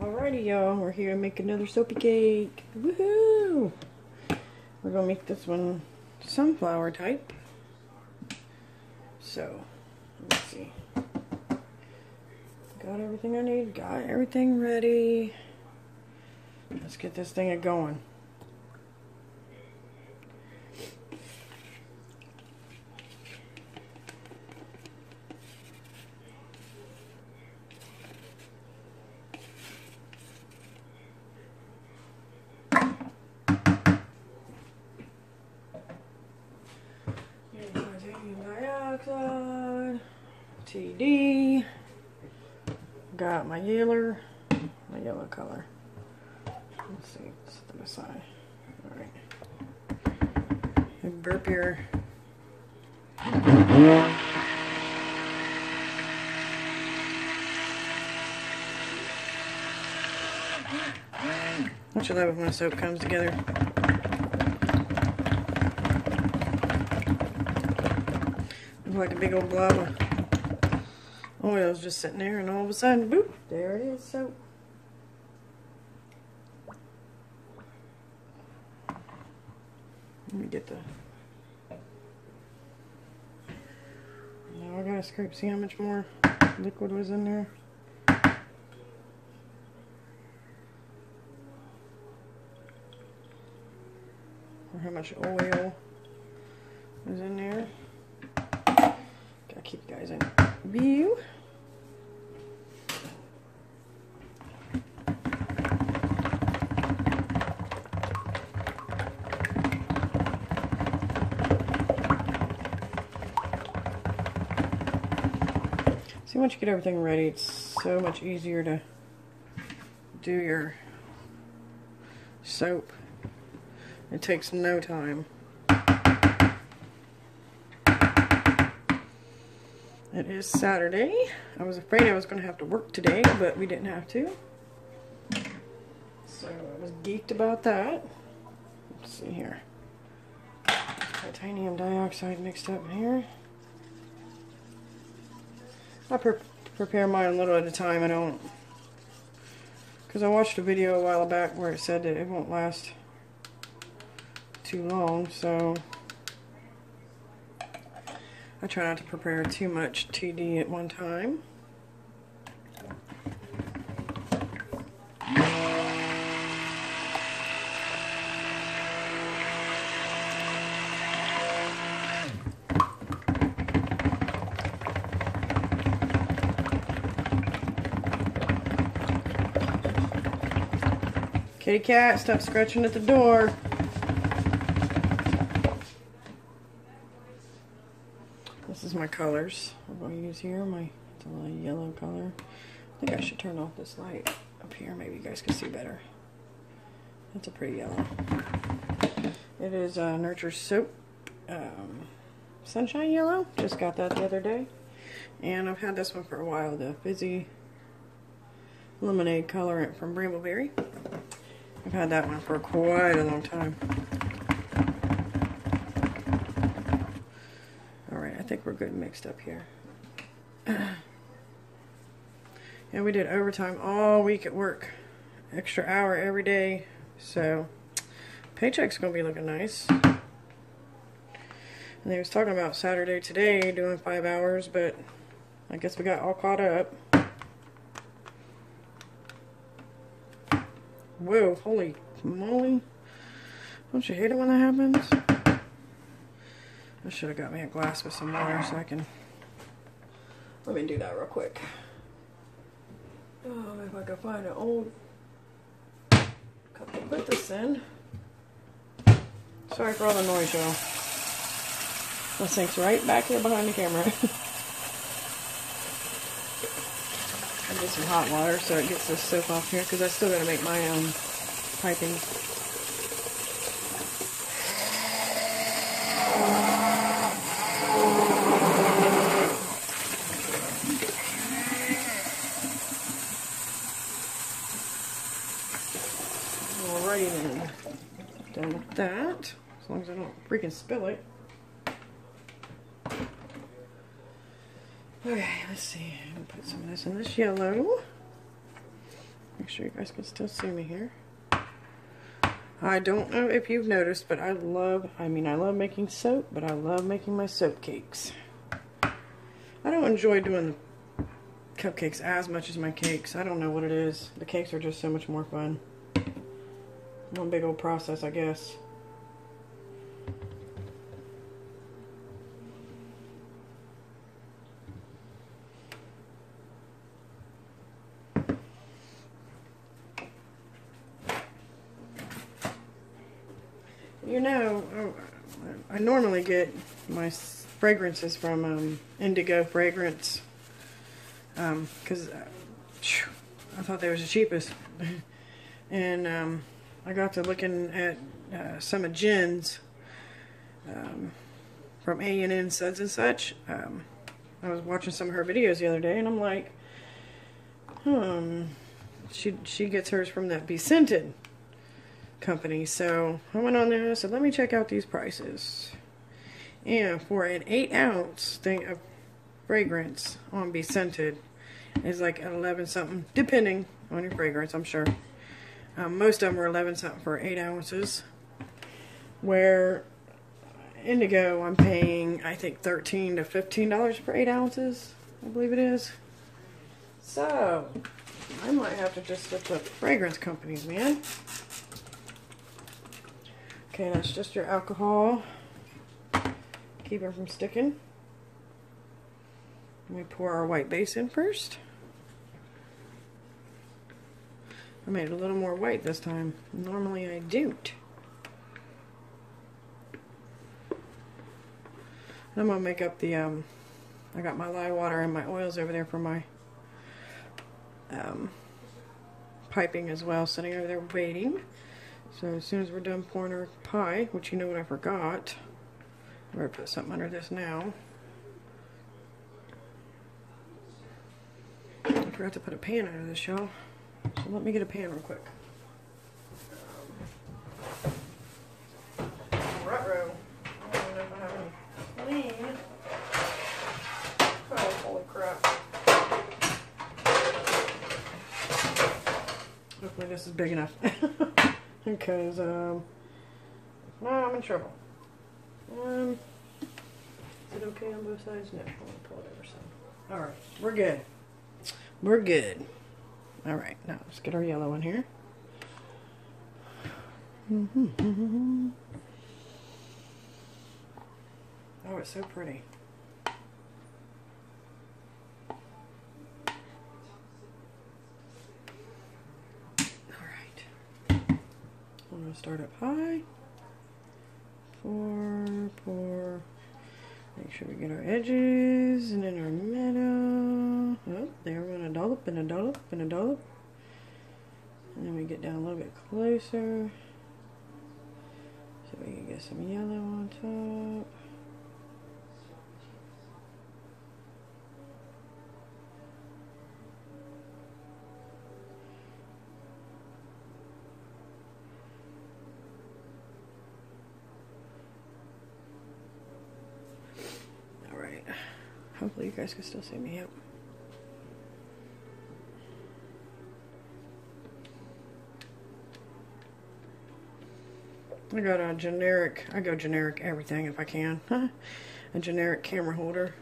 Alrighty, y'all, we're here to make another soapy cake. Woohoo! We're gonna make this one sunflower type. So, let's see. Got everything I need, got everything ready. Let's get this thing going. Dioxide, TD, got my yellow color. Let's see, set them aside. Alright. Burp your don't you love it when a soap comes together? Like a big old blob of oil is just sitting there, and all of a sudden, boop, there it is, soap. Let me get the... Now I gotta scrape, see how much more liquid was in there. Or how much oil was in there. Gotta keep you guys in view. See, once you get everything ready, it's so much easier to do your soap. It takes no time. It is Saturday. I was afraid I was going to have to work today, but we didn't have to. So I was geeked about that. Let's see here. Titanium dioxide mixed up in here. I prepare mine a little at a time. I don't, because I watched a video a while back where it said that it won't last too long, so I try not to prepare too much TD at one time. Kitty cat, stop scratching at the door. This is my colors I'm going to use here. It's a little yellow color. I think I should turn off this light up here. Maybe you guys can see better. That's a pretty yellow. It is Nurture Soap Sunshine Yellow. Just got that the other day. And I've had this one for a while. The Fizzy Lemonade colorant from Brambleberry. I've had that one for quite a long time. I think we're good mixed up here. And we did overtime all week at work. Extra hour every day. So, paycheck's gonna be looking nice. And they was talking about Saturday today doing 5 hours, but I guess we got all caught up. Whoa, holy moly. Don't you hate it when that happens? I should have got me a glass with some water so I can... Let me do that real quick. Oh, if I can find an old cup to put this in. Sorry for all the noise, y'all. This thing's right back here behind the camera. I'll get some hot water so it gets this soap off here, because I still got to make my own piping. Alrighty then. Done with that. As long as I don't freaking spill it. Okay, let's see. I'm gonna put some of this in this yellow. Make Make sure you guys can still see me here. I don't know if you've noticed, but I love making soap, but I love making my soap cakes. I don't enjoy doing the cupcakes as much as my cakes. I don't know what it is. The cakes are just so much more fun. One big old process, I guess. You know, I normally get my fragrances from Indigo Fragrance because I thought they was the cheapest. And I got to looking at some of Jen's from A&N Suds and Such. I was watching some of her videos the other day, and I'm like, she gets hers from that Be Scented company. So I went on there and I said, let me check out these prices. And for an 8-ounce thing of fragrance on Be Scented is like 11 something, depending on your fragrance, I'm sure. Most of them are 11 something for 8 ounces. Where Indigo, I'm paying, I think, $13 to $15 for 8 ounces. I believe it is. So I might have to just switch up fragrance companies, man. Okay, that's just your alcohol. Keep it from sticking. Let me pour our white base in first. I made it a little more white this time. Normally I don't. I'm gonna make up the I got my lye water and my oils over there for my piping as well, sitting over there waiting. So as soon as we're done pouring our pie, which you know what I forgot, I'm gonna put something under this now. I forgot to put a pan under this, y'all. So let me get a pan real quick. Ruh-roh. I don't even know if I have any clean. Oh, holy crap. Hopefully this is big enough. Because, no, I'm in trouble. Is it okay on both sides? No, I'm going to pull it over some. Alright, we're good. We're good. Alright, now let's get our yellow in here. Oh, it's so pretty. I'm going to start up high. Pour. Make sure we get our edges and then our middle. Oh, there we're going to dollop and a dollop and a dollop. And then we get down a little bit closer. So we can get some yellow on top. Hopefully you guys can still see me. Yep. I got a generic, I go generic everything if I can. A generic camera holder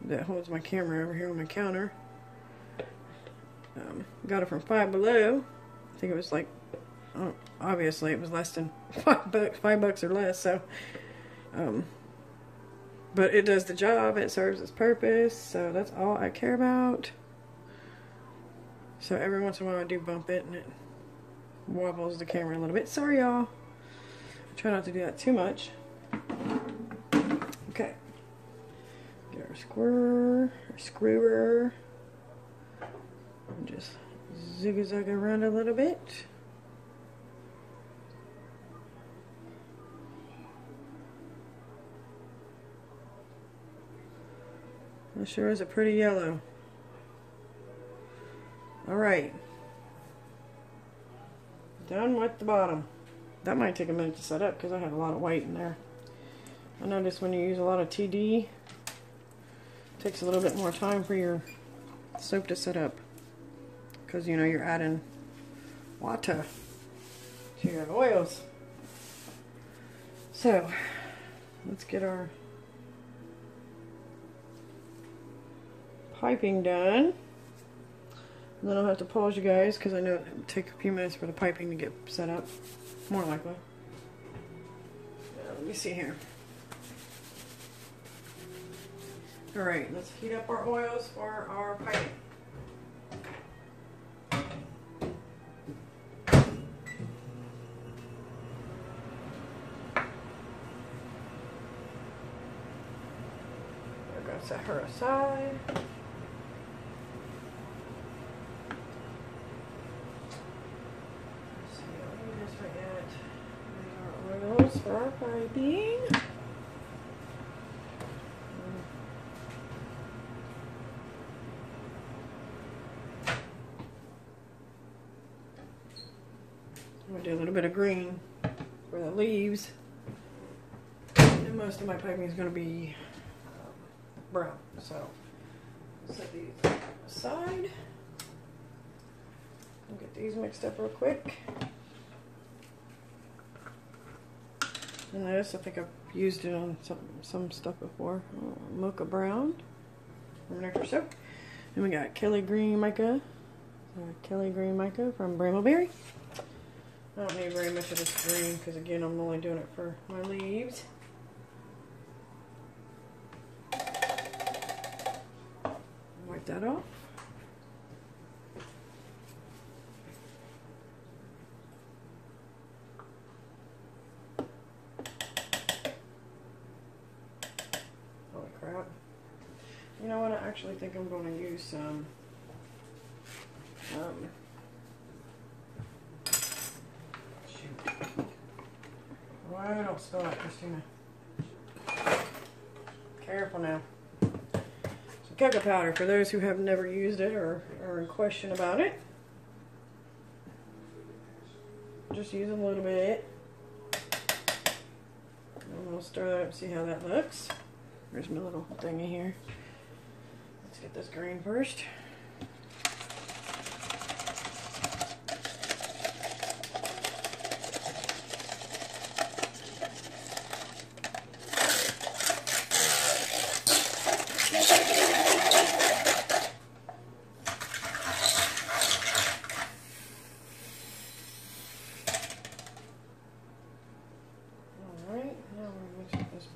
that holds my camera over here on my counter. Got it from Five Below. I think it was like, obviously it was less than $5 or less, so but it does the job, it serves its purpose, so that's all I care about. So every once in a while I do bump it and it wobbles the camera a little bit. Sorry y'all. Try not to do that too much. Okay. Get our screwer. And just zig-a-zag around a little bit. That sure is a pretty yellow. Alright. Done with the bottom. That might take a minute to set up because I had a lot of white in there. I noticed when you use a lot of TD, it takes a little bit more time for your soap to set up. Because, you know, you're adding water to your oils. So let's get our piping done. And then I'll have to pause you guys because I know it will take a few minutes for the piping to get set up. More likely. Let me see here. Alright, let's heat up our oils for our piping. We're going to set her aside. Let's see, I'll do this right yet. These are oils for our piping. I'm going to do a little bit of green for the leaves. And most of my piping is going to be brown. So, set these aside. I'll get these mixed up real quick. And this, I think I've used it on some stuff before. Mocha brown from Nectar Soap. And we got Kelly Green Mica. Kelly Green Mica from Brambleberry. I don't need very much of this green because, again, I'm only doing it for my leaves. Wipe that off. Holy crap. You know what? I actually think I'm going to use some why don't spill it, Christina? Careful now. So cocoa powder, for those who have never used it or are in question about it. Just use a little bit. And we'll stir that up and see how that looks. There's my little thingy here. Let's get this green first.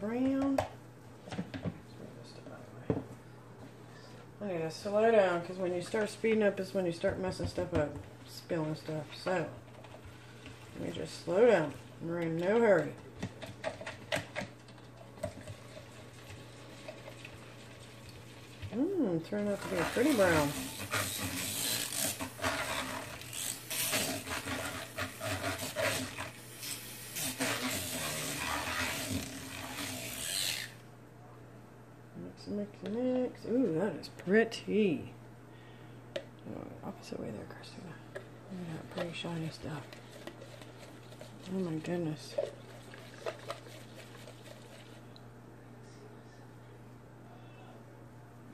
Brown. I need to slow down because when you start speeding up is when you start messing stuff up, spilling stuff. So let me just slow down. We're in no hurry. Turned out to be a pretty brown. Mix. Ooh, that is pretty. Oh, opposite way there, Christina. Look at that pretty shiny stuff. Oh my goodness.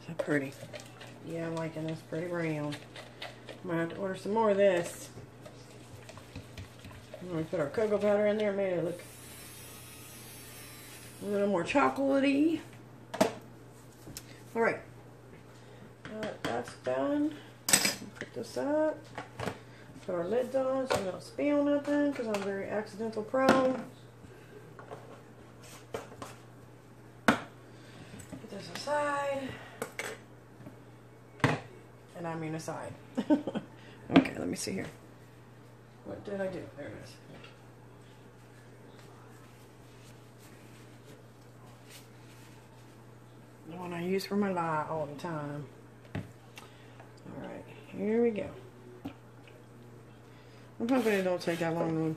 So pretty. Yeah, I'm liking this pretty brown. I'm gonna have to order some more of this. I'm gonna put our cocoa powder in there, made it look a little more chocolatey. Alright, that's done. Put this up. Put our lids on so we don't spill nothing because I'm very accidental prone. Put this aside. And I mean aside. Okay, let me see here. What did I do? There it is. The one I use for my light all the time. Alright, here we go. I'm hoping it don't take that long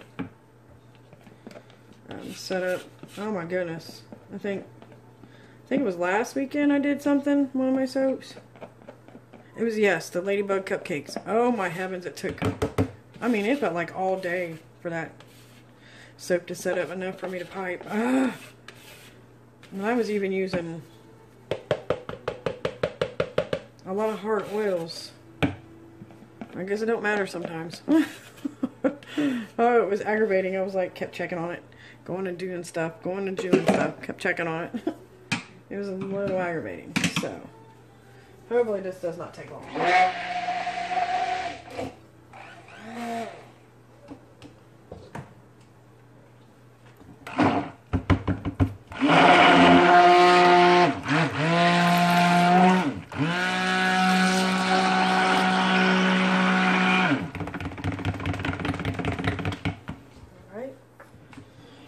to set up. Oh my goodness. I think it was last weekend I did something, one of my soaps. It was, yes, the Ladybug Cupcakes. Oh my heavens, it took, I mean, it felt like all day for that soap to set up enough for me to pipe. And I was even using a lot of hard oils. I guess it don't matter sometimes. Oh, it was aggravating. I was like, kept checking on it. Going and doing stuff. Going and doing stuff. Kept checking on it. It was a little aggravating. So, hopefully this does not take long.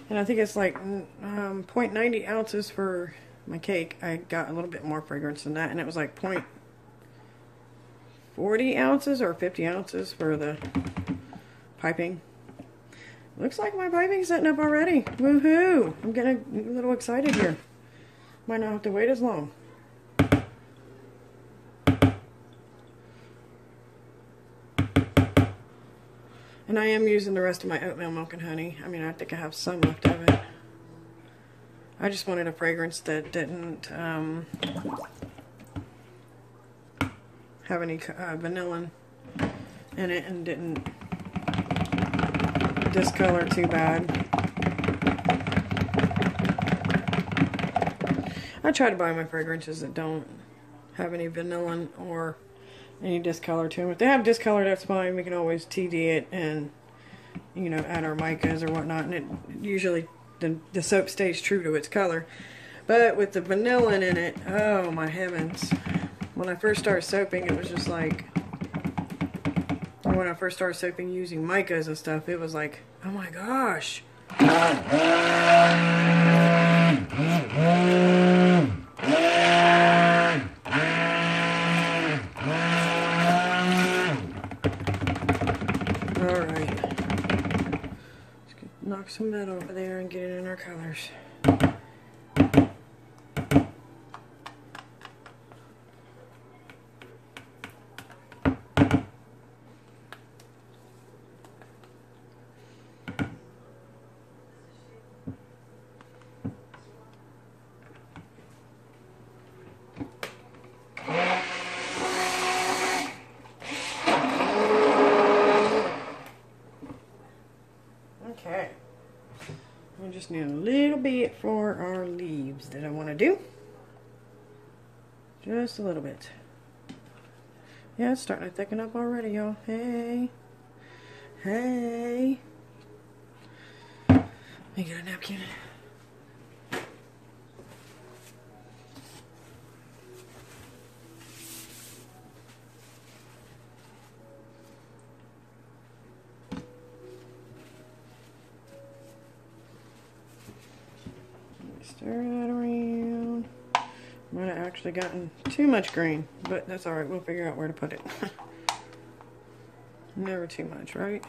And I think it's like 0.90 ounces for my cake. I got a little bit more fragrance than that, and it was like 0.40 ounces or 50 ounces for the piping. Looks like my piping's setting up already. Woohoo! I'm getting a little excited here. Might not have to wait as long. And I am using the rest of my oatmeal milk and honey. I mean, I think I have some left of it. I just wanted a fragrance that didn't have any vanilla in it and didn't discolor too bad. I try to buy my fragrances that don't have any vanilla or any discolor to them. If they have discolor, that's fine. We can always TD it and, you know, add our micas or whatnot. And it usually, the soap stays true to its color. But with the vanilla in it, oh my heavens. When I first started soaping, it was just like, when I first started soaping using micas and stuff, it was like, oh my gosh. Knock some metal over there and get it in our colors. Okay. We just need a little bit for our leaves that I want to do. Just a little bit. Yeah, it's starting to thicken up already, y'all. Hey. Hey. Let me get a napkin. Stir that around. Might have actually gotten too much green, but that's alright. We'll figure out where to put it. Never too much, right?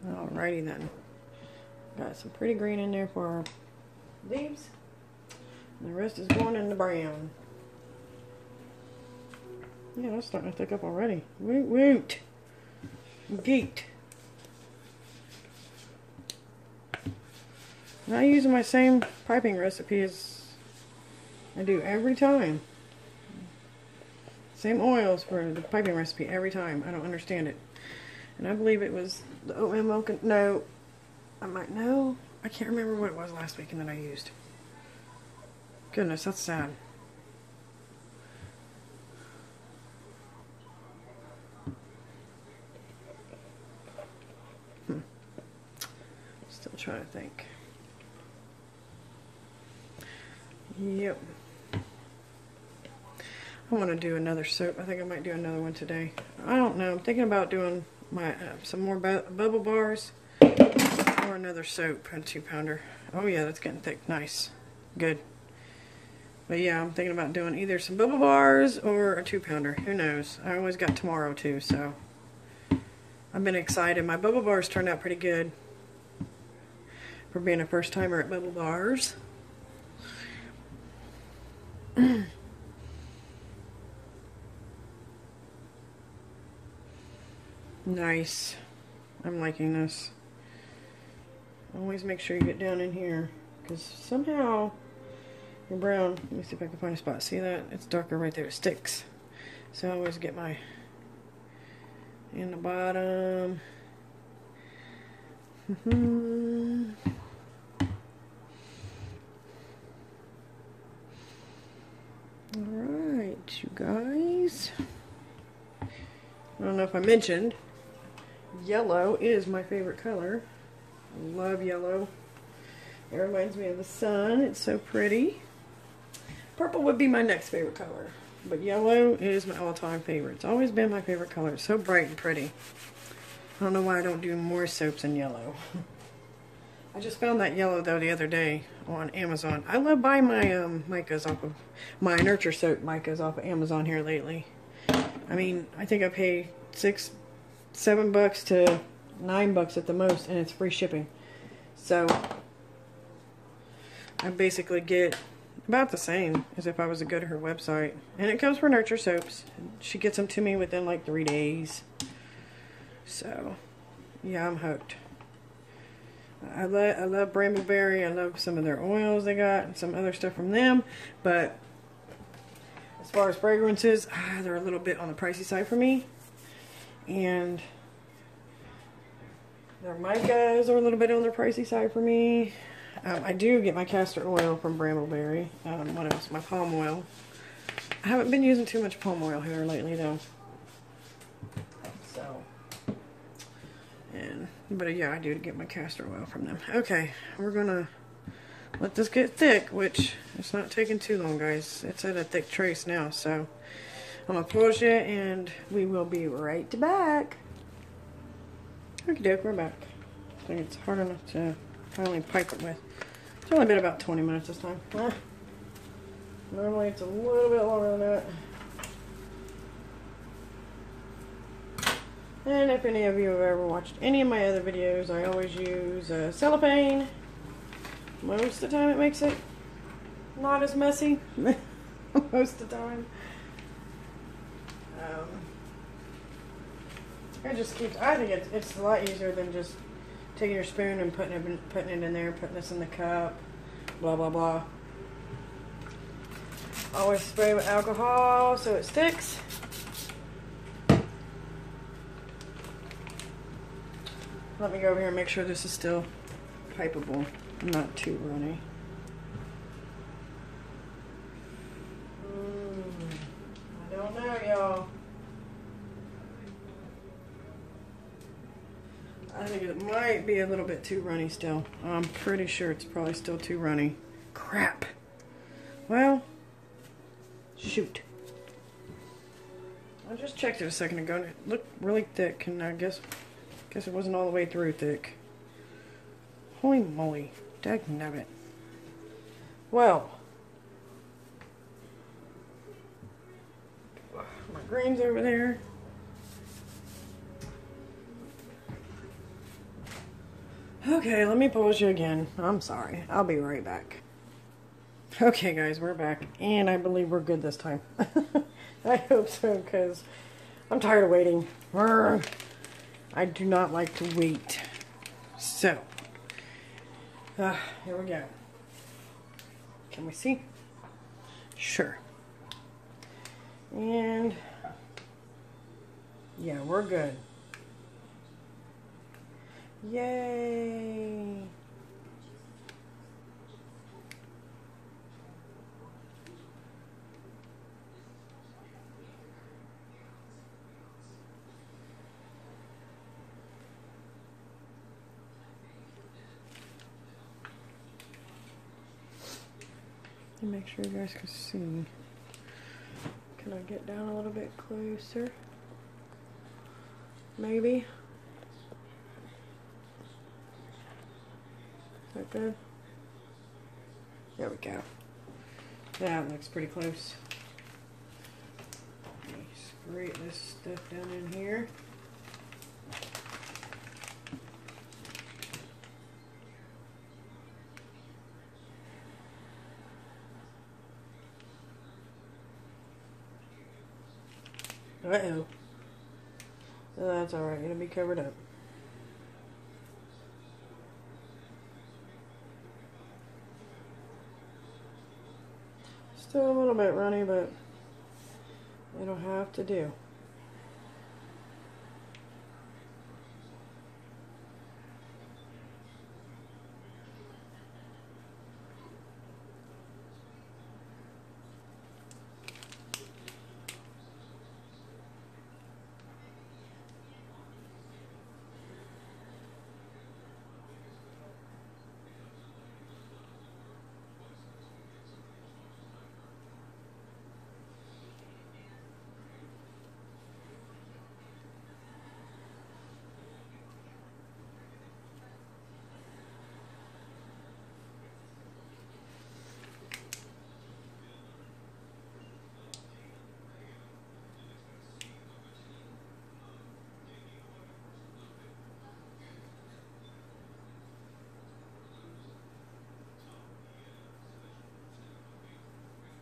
Alrighty then. Got some pretty green in there for our leaves. And the rest is going in the brown. Yeah, that's starting to thick up already. Woot woot. Geeked. Now using my same piping recipe as I do every time. Same oils for the piping recipe every time. I don't understand it. And I believe it was the oatmeal milk and no, I can't remember what it was last week and that I used. Goodness, that's sad. Still trying to think. Yep. I want to do another soap. I think I might do another one today. I don't know. I'm thinking about doing my some more bubble bars or another soap, a 2-pounder. Oh yeah, that's getting thick. Nice. Good. But yeah, I'm thinking about doing either some bubble bars or a 2-pounder. Who knows? I always got tomorrow too, so I've been excited. My bubble bars turned out pretty good for being a first timer at bubble bars. Nice. I'm liking this. Always make sure you get down in here, because somehow darker brown. Let me see if I can find a spot. See that? It's darker right there. It sticks. So I always get my in the bottom. Alright, you guys. I don't know if I mentioned, yellow is my favorite color. I love yellow. It reminds me of the sun. It's so pretty. Purple would be my next favorite color. But yellow is my all-time favorite. It's always been my favorite color. It's so bright and pretty. I don't know why I don't do more soaps in yellow. I just found that yellow though the other day on Amazon. I love buying my micas off of my Nurture soap micas off of Amazon here lately. I mean, I think I pay $6, $7 to $9 at the most, and it's free shipping. So I basically get about the same as if I was to go to her website. And it comes for Nurture soaps. She gets them to me within like 3 days. So yeah, I'm hooked. I love Brambleberry. I love some of their oils they got and some other stuff from them. But as far as fragrances, they're a little bit on the pricey side for me. And their micas are a little bit on the pricey side for me. I do get my castor oil from Brambleberry. What else? My palm oil. I haven't been using too much palm oil here lately though. So, but yeah, I do get my castor oil from them. Okay, we're gonna let this get thick, which it's not taking too long, guys. It's at a thick trace now, so I'm gonna push it and we will be right back. Okie doke, we're back. I think it's hard enough to finally pipe it with. It's only been about 20 minutes this time. Normally it's a little bit longer than that. And if any of you have ever watched any of my other videos, I always use cellophane. Most of the time it makes it not as messy. Most of the time. It just keeps, I think it's a lot easier than just taking your spoon and putting it in there, putting this in the cup, blah blah blah. Always spray with alcohol so it sticks. Let me go over here and make sure this is still pipeable, not too runny. I don't know, y'all. I think it might be a little bit too runny still. I'm pretty sure it's probably still too runny. Crap. Well, shoot. I just checked it a second ago and it looked really thick, and I guess it wasn't all the way through thick. Holy moly. Dagnabbit. Well. My green's over there. Okay, let me pause you again. I'm sorry. I'll be right back. Okay, guys, we're back. And I believe we're good this time. I hope so, because I'm tired of waiting. I do not like to wait. So, here we go. Can we see? Sure. And, yeah, we're good. Yay! Make sure you guys can see. Can I get down a little bit closer? Maybe. Is that good? There we go. That looks pretty close. Let me scrape this stuff down in here. Uh-oh. That's alright, it'll be covered up. Still a little bit runny, but it'll have to do.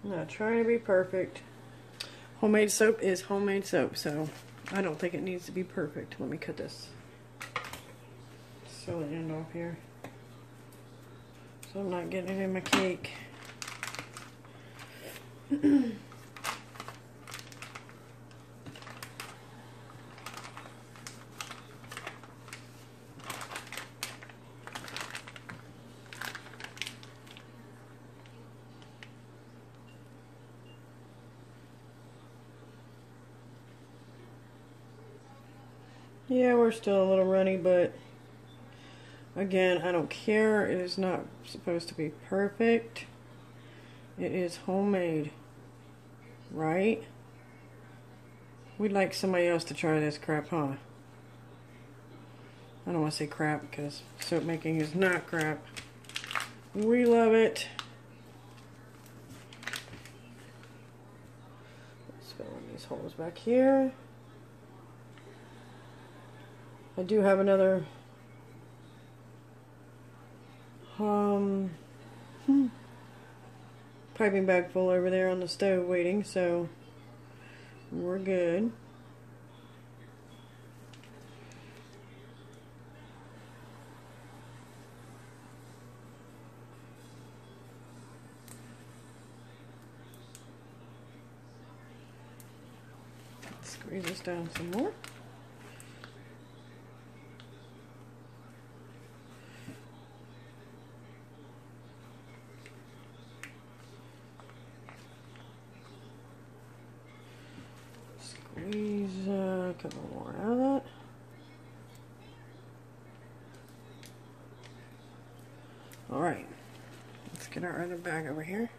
I'm not trying to be perfect. Homemade soap is homemade soap, so I don't think it needs to be perfect. Let me cut this sew the end off here so I'm not getting it in my cake. Yeah, we're still a little runny, but again, I don't care. It is not supposed to be perfect. It is homemade, right? We'd like somebody else to try this crap, huh? I don't want to say crap because soap making is not crap. We love it. Let's fill in these holes back here. I do have another piping bag full over there on the stove waiting, so we're good. Let's squeeze this down some more. Squeeze a couple more out of that. Alright, let's get our other bag over here.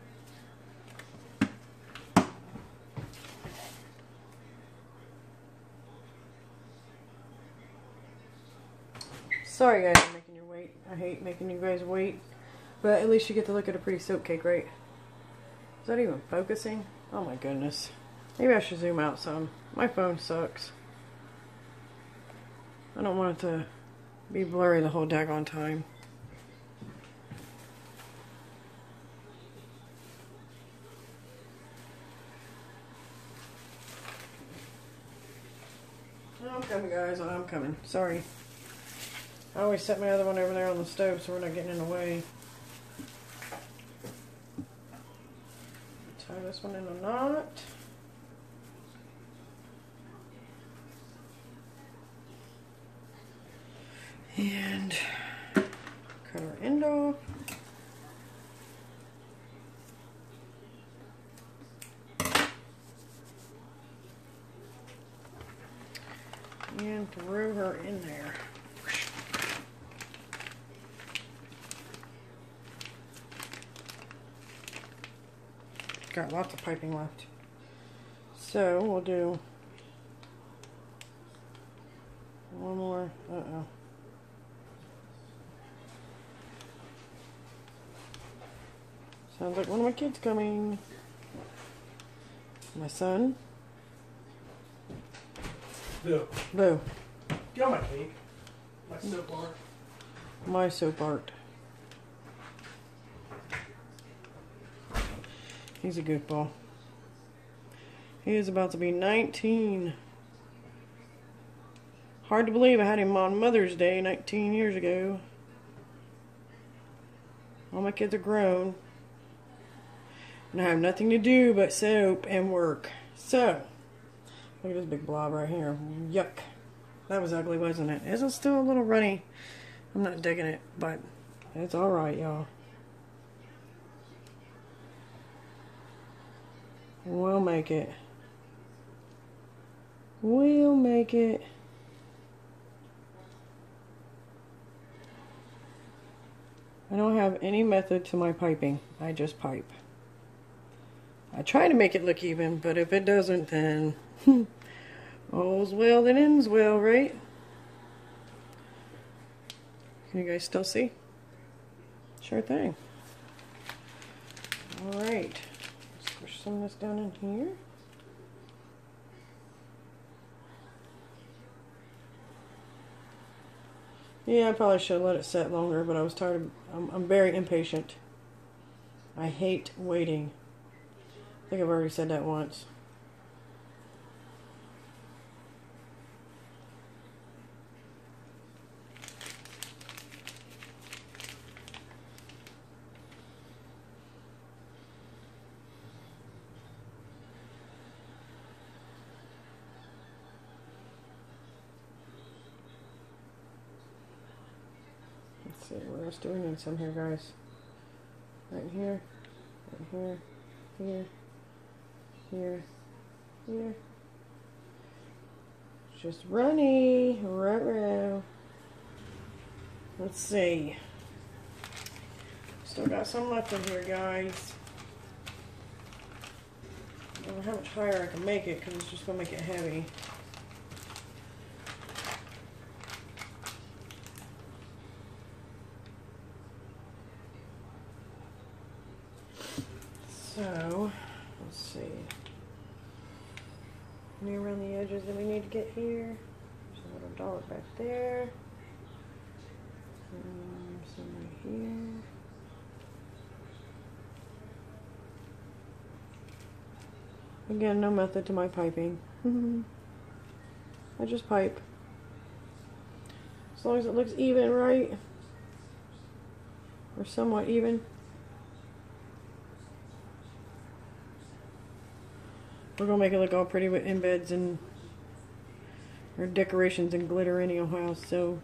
Sorry guys, I'm making you wait. I hate making you guys wait, but at least you get to look at a pretty soap cake, right? Is that even focusing? Oh my goodness. Maybe I should zoom out some. My phone sucks. I don't want it to be blurry the whole daggone time. I'm coming, guys. I'm coming. Sorry. I always set my other one over there on the stove so we're not getting in the way. Tie this one in a knot. And cut our end off. And throw her in there. Got lots of piping left. So we'll do one more. Uh-oh. Sounds like one of my kids coming. My son. Boo. Boo. Get on my cake. My soap art. My soap art. He's a goofball. He is about to be 19. Hard to believe I had him on Mother's Day 19 years ago. All my kids are grown. And I have nothing to do but soap and work. So, look at this big blob right here. Yuck. That was ugly, wasn't it? It's still a little runny. I'm not digging it, but it's alright, y'all. We'll make it. We'll make it. I don't have any method to my piping. I just pipe. I try to make it look even, but if it doesn't, then all's well that ends well, right? Can you guys still see? Sure thing. Alright. Let's push some of this down in here. Yeah, I probably should have let it set longer, but I was tired of, I'm very impatient. I hate waiting. I think I've already said that once. Let's see, what else do we need some here, guys? Right here, right here, here, here, here. Just runny, right. Let's see. Still got some left in here, guys. I don't know how much higher I can make it because it's just going to make it heavy. So, let's see. Any around the edges that we need to get here. There's a little dot back there. Some right here. Again, no method to my piping. I just pipe. As long as it looks even, right? Or somewhat even. We're gonna make it look all pretty with embeds and or decorations and glitter anyhow, so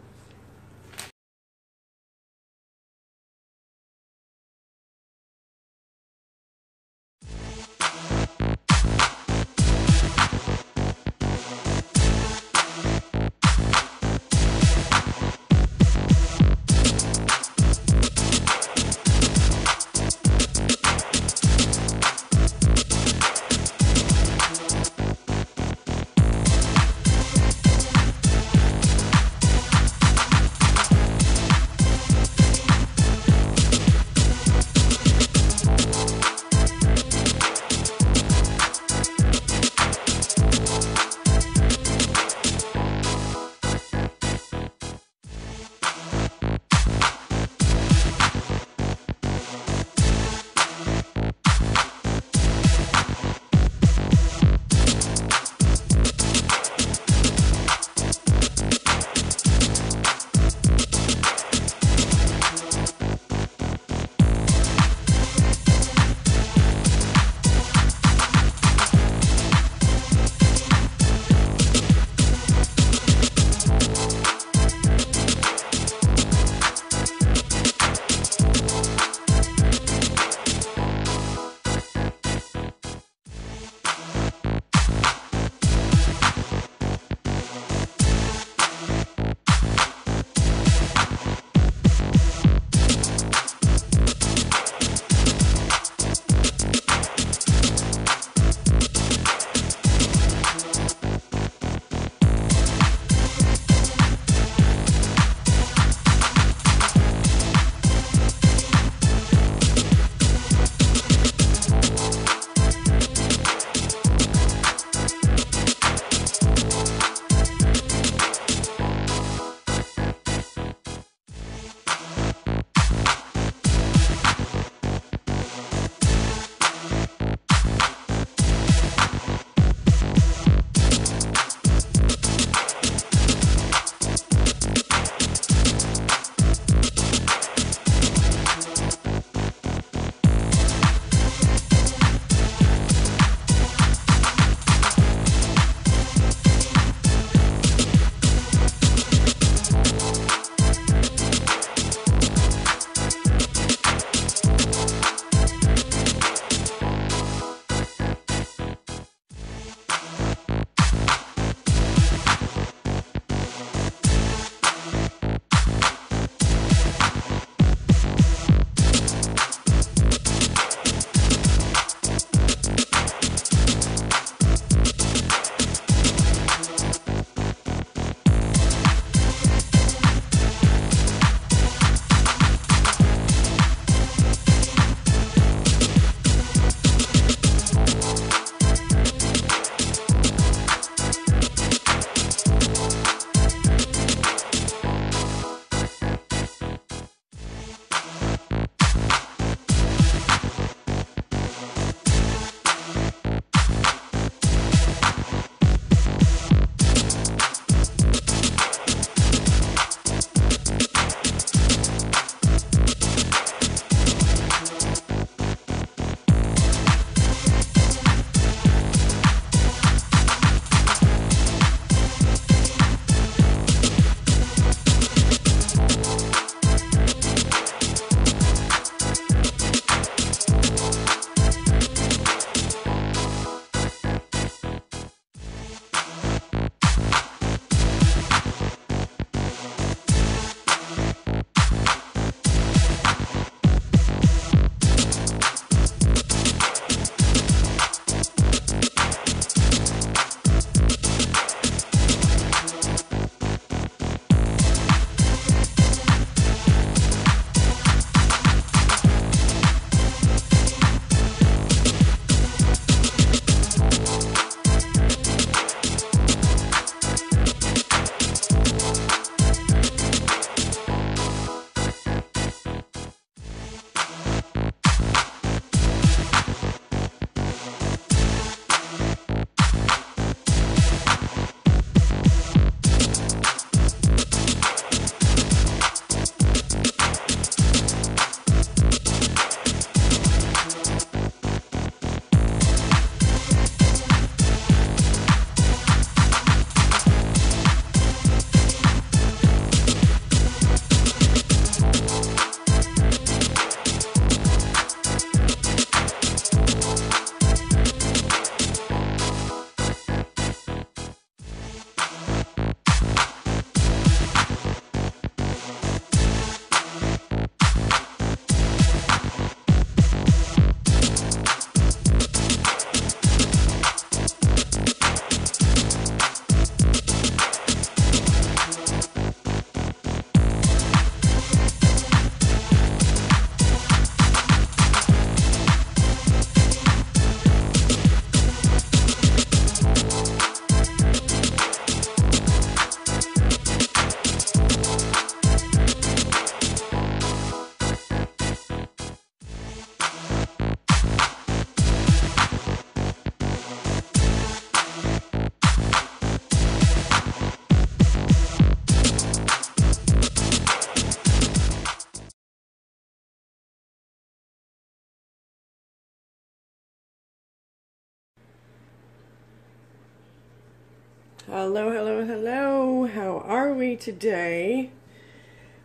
Hello, hello, hello. How are we today?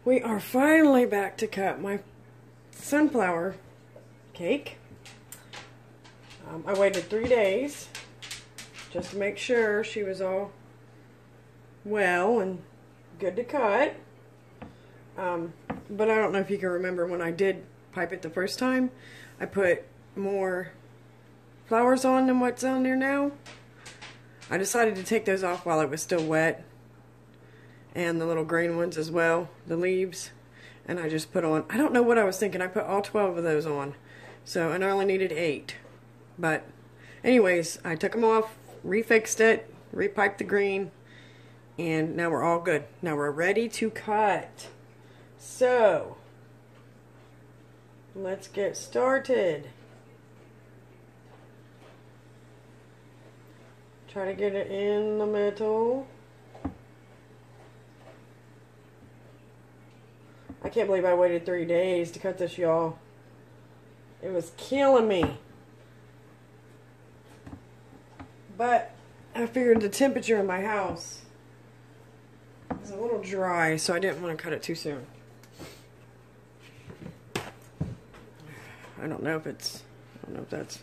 We are finally back to cut my sunflower cake. I waited 3 days just to make sure she was all well and good to cut. But I don't know if you can remember when I did pipe it the first time, I put more flowers on than what's on there now. I decided to take those off while it was still wet, and the little green ones as well, the leaves, and I just put on, I don't know what I was thinking, I put all 12 of those on, so, and I only needed 8, but anyways, I took them off, refixed it, repiped the green, and now we're all good. Now we're ready to cut. So, let's get started. Try to get it in the middle. I can't believe I waited 3 days to cut this, y'all. It was killing me. But I figured the temperature in my house is a little dry, so I didn't want to cut it too soon. I don't know if that's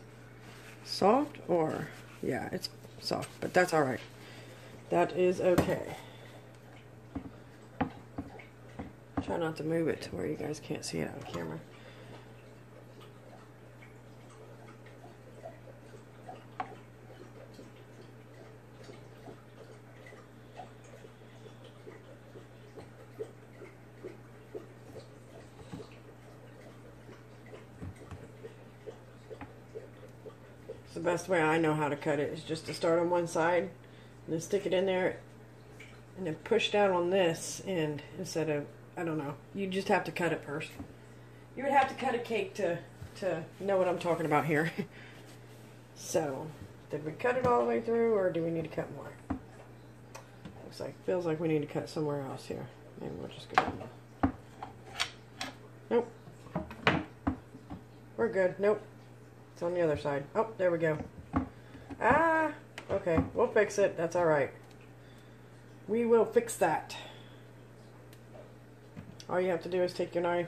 soft or, yeah, it's soft, but that's all right. That is okay. Try not to move it to where you guys can't see it on camera. The best way I know how to cut it is just to start on one side and then stick it in there and then push down on this end instead of, I don't know, you just have to cut it first. You would have to cut a cake to know what I'm talking about here. So, did we cut it all the way through, or do we need to cut more? Feels like we need to cut somewhere else here. Maybe we'll just go down there. Nope. We're good. Nope. It's on the other side. Oh, there we go. Ah, okay. We'll fix it. That's all right. We will fix that. All you have to do is take your knife.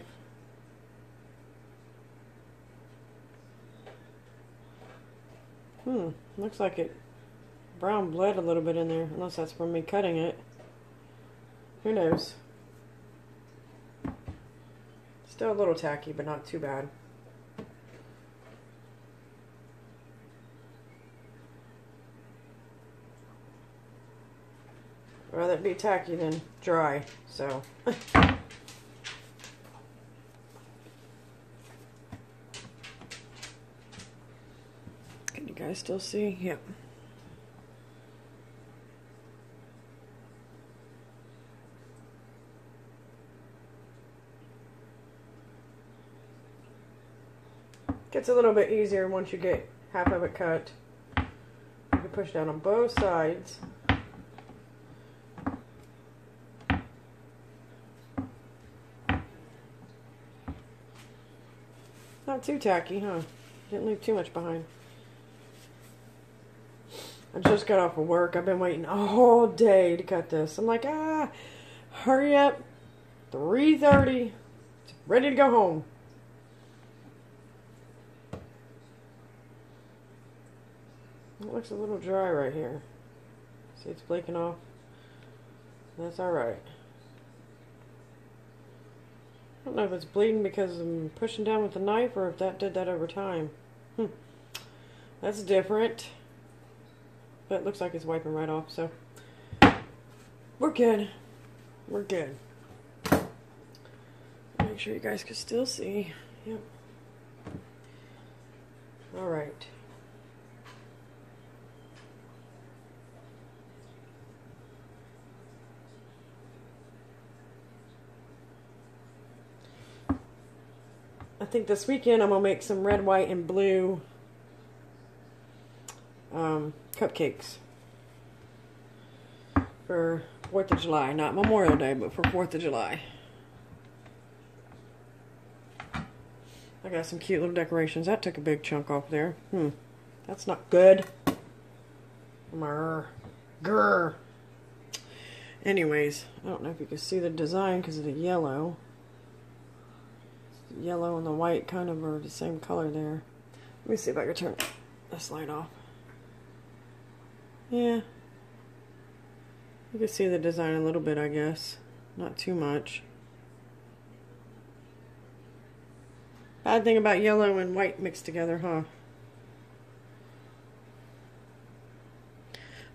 Looks like it brown bled a little bit in there, unless that's from me cutting it. Who knows? Still a little tacky, but not too bad. I'd rather it be tacky than dry, so. Can you guys still see? Yep. Gets a little bit easier once you get half of it cut. You can push down on both sides. Not too tacky, huh? Didn't leave too much behind. I just got off of work. I've been waiting all day to cut this. I'm like, hurry up. 3:30. It's ready to go home. It looks a little dry right here. See, it's flaking off. That's alright. I don't know if it's bleeding because I'm pushing down with the knife or if that did that over time. That's different. But it looks like it's wiping right off, so we're good. We're good. Make sure you guys can still see. Yep. Alright. I think this weekend I'm going to make some red, white, and blue cupcakes for 4th of July. Not Memorial Day, but for 4th of July. I got some cute little decorations. That took a big chunk off there. That's not good. Grr. Anyways, I don't know if you can see the design because of the yellow. The yellow and the white kind of are the same color there. Let me see if I can turn this light off. Yeah. You can see the design a little bit, I guess. Not too much. Bad thing about yellow and white mixed together, huh?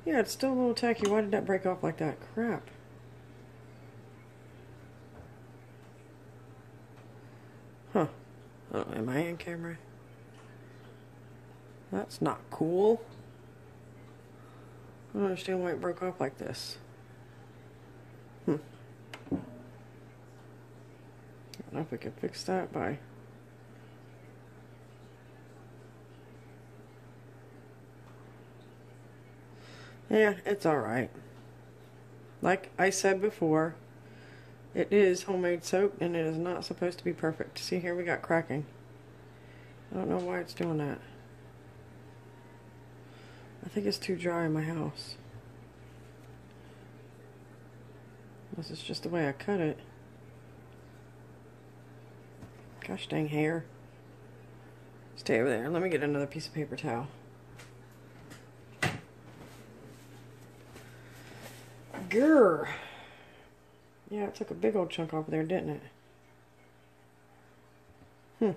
Yeah, it's still a little tacky. Why did that break off like that? Crap. Huh. Oh, am I in camera? That's not cool. I don't understand why it broke off like this. I don't know if we can fix that by... Yeah, it's alright. Like I said before, it is homemade soap and it is not supposed to be perfect. See, here we got cracking. I don't know why it's doing that. I think it's too dry in my house. This is just the way I cut it. Gosh dang hair. Stay over there. Let me get another piece of paper towel. Grr. Yeah, it took a big old chunk off there, didn't it?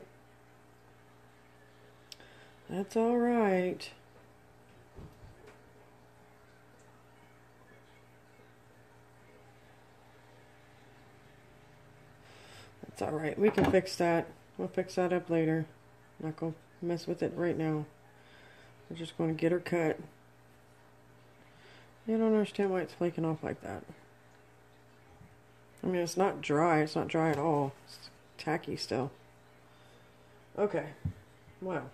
That's alright. That's alright. We can fix that. We'll fix that up later. Not gonna mess with it right now. We're just gonna get her cut. I don't understand why it's flaking off like that. I mean, it's not dry. It's not dry at all. It's tacky still. Okay. Well.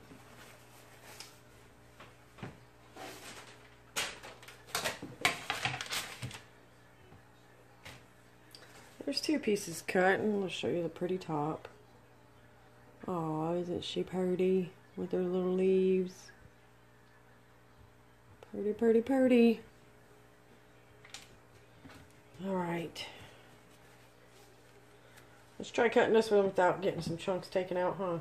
There's two pieces cut, and I'll show you the pretty top. Aw, isn't she pretty with her little leaves? Pretty, pretty, pretty. Alright. Let's try cutting this one without getting some chunks taken out, huh?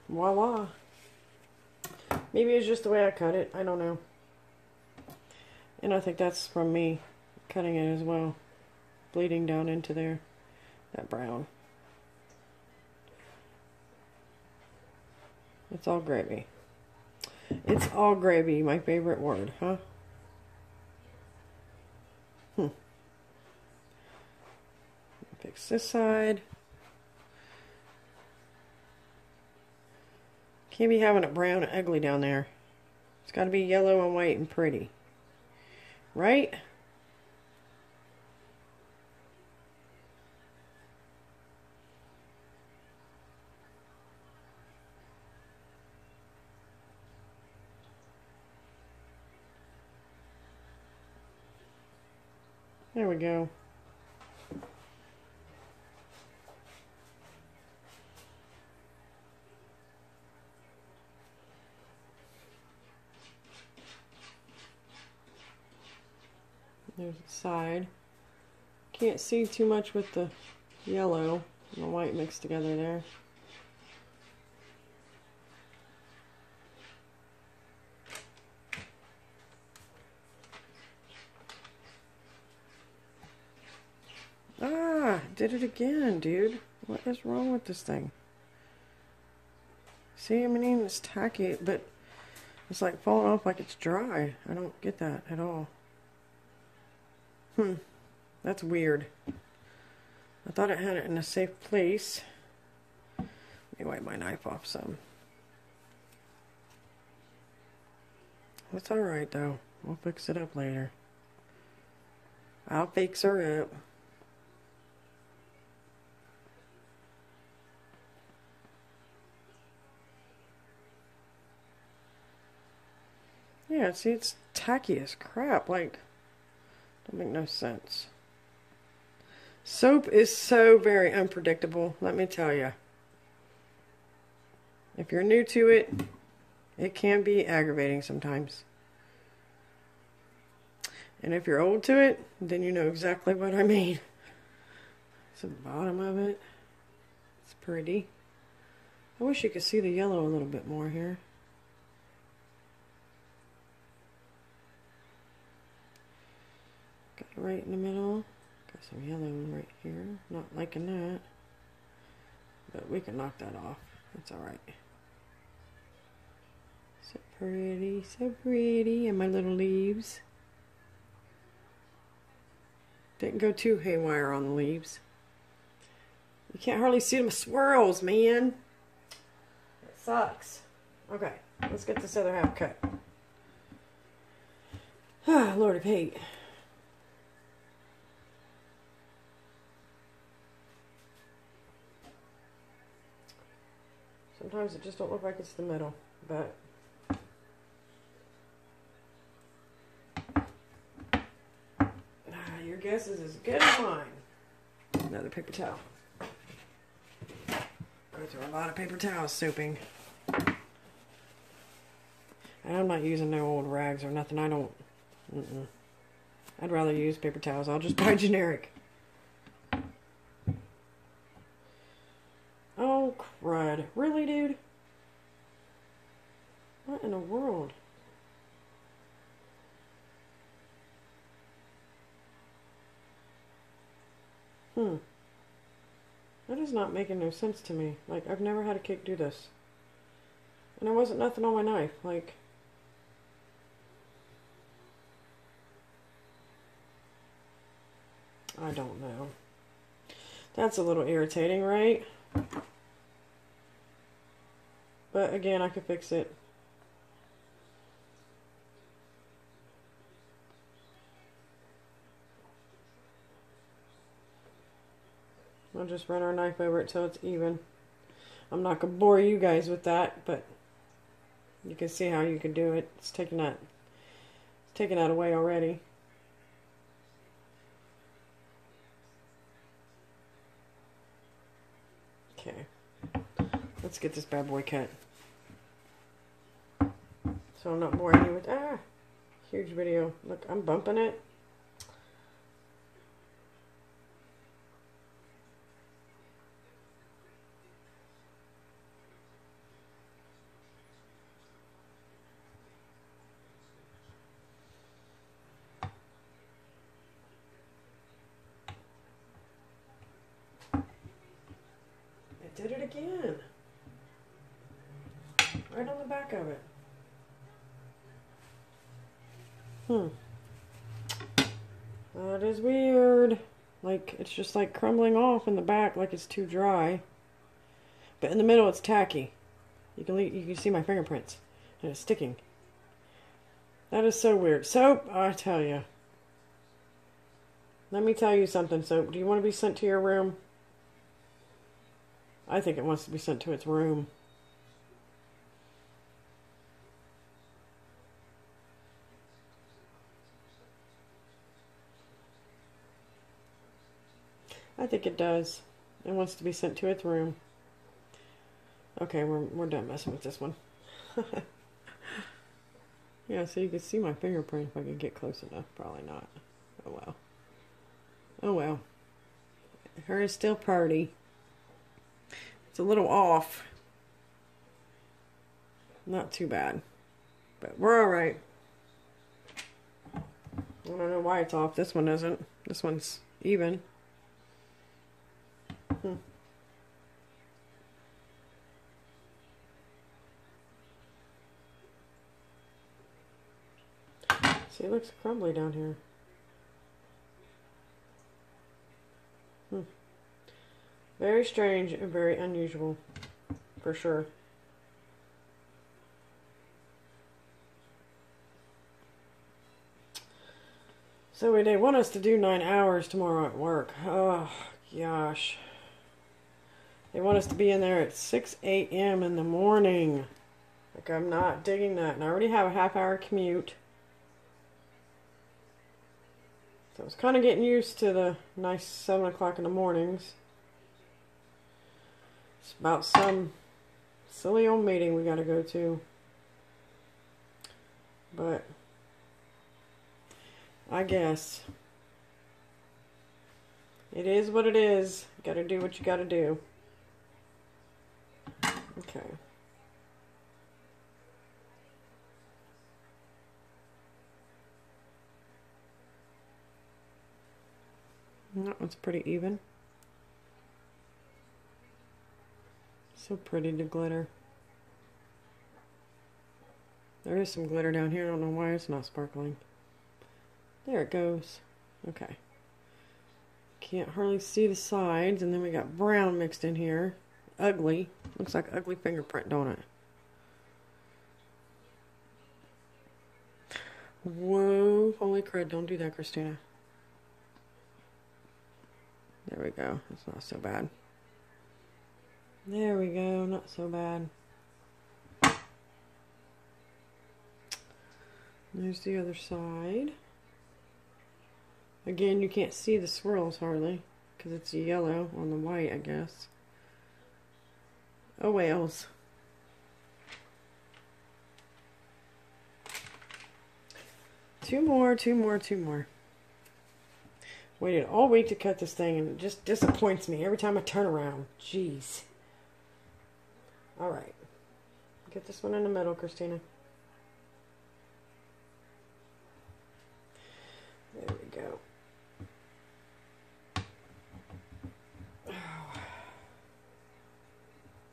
Voila. Maybe it's just the way I cut it. I don't know. And I think that's from me cutting it as well. Bleeding down into there. That brown. It's all gravy. It's all gravy, my favorite word, huh? Fix this side. Can't be having it brown and ugly down there. It's got to be yellow and white and pretty. Right? There we go. There's the side. Can't see too much with the yellow and the white mixed together there. Ah, did it again, dude. What is wrong with this thing? See, I mean, it's tacky, but it's like falling off like it's dry. I don't get that at all. That's weird. I thought it had it in a safe place. Let me wipe my knife off some. That's alright though. We'll fix it up later. I'll fix her up. Yeah, Yeah, see, it's tacky as crap. Like, don't make no sense. Soap is so very unpredictable, let me tell you. If you're new to it, it can be aggravating sometimes. And if you're old to it, then you know exactly what I mean. It's the bottom of it. It's pretty. I wish you could see the yellow a little bit more here. Got it right in the middle. Got some yellow right here. Not liking that. But we can knock that off. That's alright. So pretty, so pretty. And my little leaves. Didn't go too haywire on the leaves. You can't hardly see them swirls, man. It sucks. Okay, let's get this other half cut. Ah, Lordy Pete. Sometimes it just don't look like it's the middle, but your guess is as good as mine. Another paper towel. Go through a lot of paper towels soaping. And I'm not using no old rags or nothing. I don't. I'd rather use paper towels. I'll just buy generic. Oh, crud. Really, dude? What in the world? That is not making no sense to me. Like, I've never had a cake do this. And there wasn't nothing on my knife. Like, I don't know. That's a little irritating, right? But again, I could fix it. I'll just run our knife over it till it's even. I'm not going to bore you guys with that, but you can see how you can do it. It's taking that away already. Okay. Let's get this bad boy cut. So I'm not boring you with, huge video. Look, I'm bumping it. Did it again. Right on the back of it. That is weird. Like, it's just like crumbling off in the back like it's too dry. But in the middle it's tacky. You can see my fingerprints. And it's sticking. That is so weird. Soap, I tell you. Let me tell you something, Soap. Do you want to be sent to your room? I think it wants to be sent to its room. I think it does. It wants to be sent to its room. Okay, we're done messing with this one. Yeah, so you can see my fingerprint if I can get close enough. Probably not. Oh well. Oh well. Her is still pretty. It's a little off. Not too bad. But we're alright. I don't know why it's off. This one isn't. This one's even. See, it looks crumbly down here. Very strange and very unusual, for sure. So they want us to do 9 hours tomorrow at work. Oh, gosh. They want us to be in there at 6 a.m. in the morning. Like, I'm not digging that. And I already have a half-hour commute. So I was kind of getting used to the nice 7 o'clock in the mornings. It's about some silly old meeting we got to go to. But I guess it is what it is. Got to do what you got to do. Okay. That one's pretty even. So pretty to glitter. There is some glitter down here. I don't know why it's not sparkling. There it goes. Okay. Can't hardly see the sides. And then we got brown mixed in here. Ugly. Looks like ugly fingerprint, don't it? Whoa. Holy crud. Don't do that, Christina. There we go. It's not so bad. There we go. Not so bad. There's the other side. Again, you can't see the swirls hardly because it's yellow on the white, I guess. Oh, whales. Two more. Waited all week to cut this thing and it just disappoints me every time I turn around. Jeez. Alright. Get this one in the middle, Christina. There we go.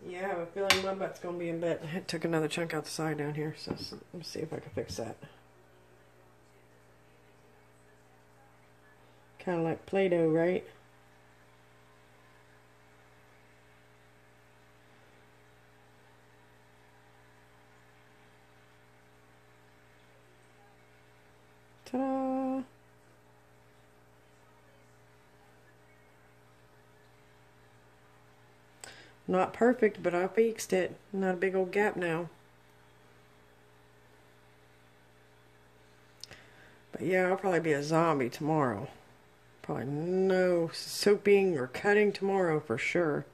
Yeah, I have a feeling my butt's going to be in bed. I took another chunk out the side down here, so let's see if I can fix that. Kind of like Play-Doh, right? Ta-da! Not perfect, but I fixed it. Not a big old gap now. But yeah, I'll probably be a zombie tomorrow. Probably no soaping or cutting tomorrow for sure.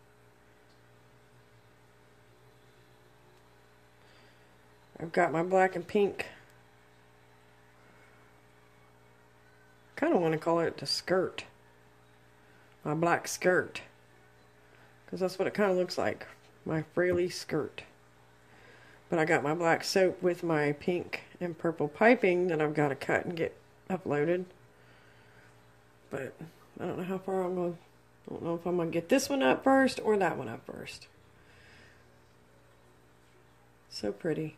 I've got my black and pink. Kind of want to call it the skirt. My black skirt. Because that's what it kind of looks like. My frilly skirt. But I got my black soap with my pink and purple piping that I've got to cut and get uploaded. But I don't know how far I'm going. I don't know if I'm going to get this one up first or that one up first. So pretty.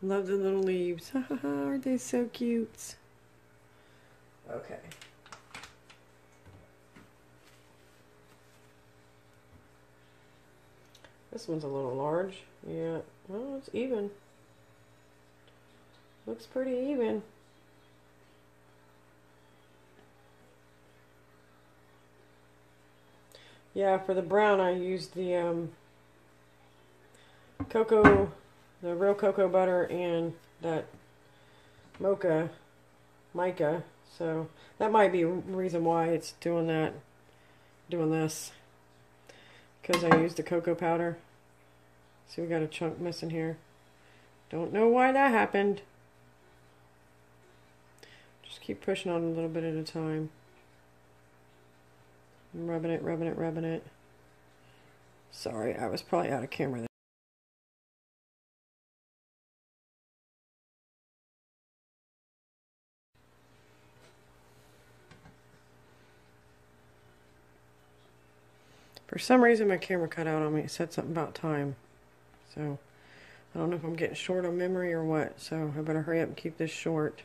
Love the little leaves. Aren't they so cute? Okay. This one's a little large. Yeah. Well, it's even. Looks pretty even. Yeah, for the brown I used the cocoa, the real cocoa butter and that mica. So that might be a reason why it's doing this. Because I used the cocoa powder. See, we got a chunk missing here. Don't know why that happened. Just keep pushing on a little bit at a time. I'm rubbing it. Sorry, I was probably out of camera there. For some reason my camera cut out on me. It said something about time. So, I don't know if I'm getting short on memory or what. So, I better hurry up and keep this short.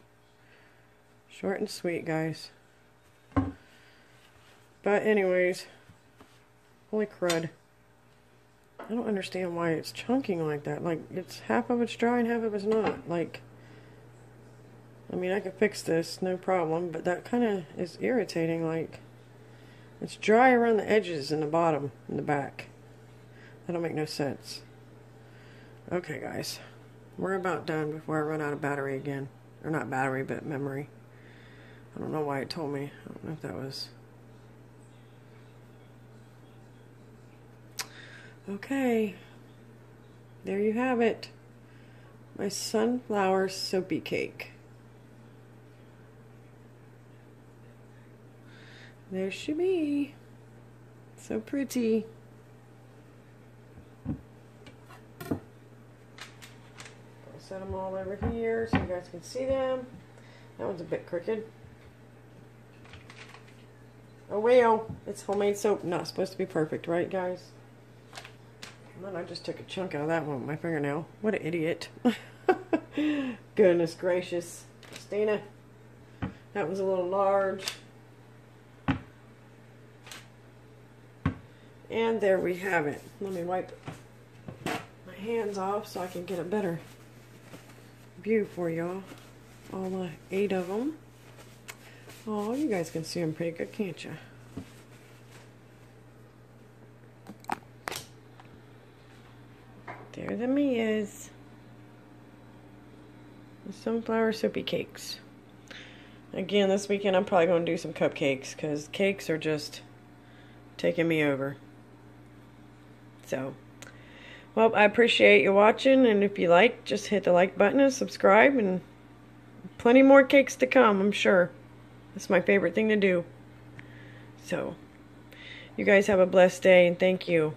Short and sweet, guys. But anyways, holy crud. I don't understand why it's chunking like that. Like, it's half of it's dry and half of it's not. Like, I mean, I could fix this, no problem. But that kind of is irritating. Like, it's dry around the edges and the bottom and the back. That don't make no sense. Okay, guys. We're about done before I run out of battery again. Or not battery, but memory. I don't know why it told me. I don't know if that was... Okay. There you have it. My sunflower soapy cake. There she be. So pretty. I'll set them all over here so you guys can see them. That one's a bit crooked. Oh well, it's homemade soap. Not supposed to be perfect, right guys? And then I just took a chunk out of that one with my fingernail. What an idiot. Goodness gracious. Christina, that was a little large. And there we have it. Let me wipe my hands off so I can get a better view for y'all. All 8 of them. Oh, you guys can see them pretty good, can't you? There them is. The sunflower soapy cakes. Again, this weekend I'm probably going to do some cupcakes because cakes are just taking me over. So, well, I appreciate you watching, and if you like, just hit the like button and subscribe, and plenty more cakes to come, I'm sure. That's my favorite thing to do. So, you guys have a blessed day, and thank you.